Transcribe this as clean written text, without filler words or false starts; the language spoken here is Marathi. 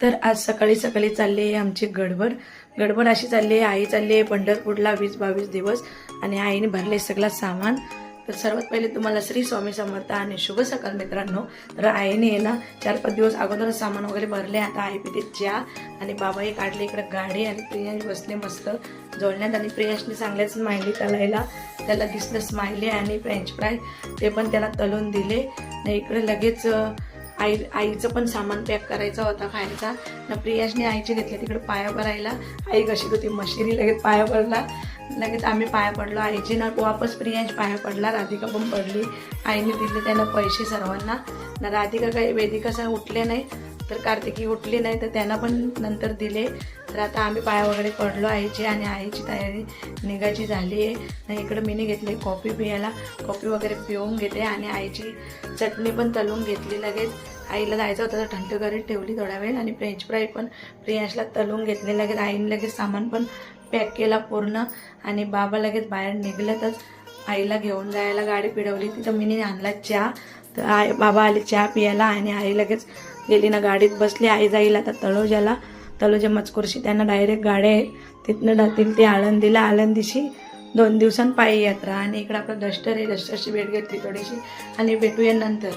तर आज सकाळी सकाळी चालली आहे आमची गडबड अशी चालली आहे। आई चालली आहे पंढरपूरला 20-22 दिवस आणि आईने भरले सगळं सामान। तर सर्वात पहिले तुम्हाला श्री स्वामी समर्थ आणि शुभ सकाळ मित्रांनो। तर आईने आहे ना 4-5 दिवस अगोदर सामान वगैरे भरले। आता आई पिते चहा आणि बाबाही काढले इकडे गाडी आणि प्रियांश बसले मस्त जोडण्यात आणि प्रियांशने चांगल्याच स्माइली तळायला त्याला दिसलं स्माइली आणि फ्रेंच फ्राय ते पण त्याला तळून दिले। आणि इकडे लगेच आईचं पण सामान पॅक करायचा होता खायचा ना। प्रियांशने आईचे घेतले तिकडे पाया पडायला। आई कशी होती मशिरी लगेच पाया पडला, लगेच आम्ही पाया पडलो आईची ना। वापस प्रियांश पाया पडला, राधिका पण पडली। आईने दिले त्यांना पैसे सर्वांना ना। राधिका काही वेदिका उठले नाही तर कार्तिकी उठली नाही तर त्यांना पण नंतर दिले। तर आता आम्ही पाया वगैरे पडलो आईची आणि आईची तयारी निघायची झाली आहे ना। इकडे मीने घेतली कॉफी पियाला, कॉफी वगैरे पिऊन घेते आणि आईची चटणी पण तळून घेतली। लगेच आईला जायचं होतं तर थंड करीत ठेवली थोडा वेळ आणि फ्रेंच फ्राय पण प्रियांशला तळून घेतले। लगेच आईने लगेच सामान पण पॅक केला पूर्ण आणि बाबा लगेच बाहेर निघालेतच आईला घेऊन जायला। गाडी पिढवली तिथं मीने आणला चहा। तर बाबा आले चहा पियाला आणि आई लगेच गेली ना गाडीत बसली। आई जाईल आता तळोजा मजकुरशी त्यांना डायरेक्ट गाड्या आहेत तिथनं जातील ते आळंदीला। आळंदीशी 2 दिवसांपायी यात्रा आणि इकडे आपलं डस्टर आहे, डस्टरची भेट घेतली थोडीशी आणि भेटूया नंतर।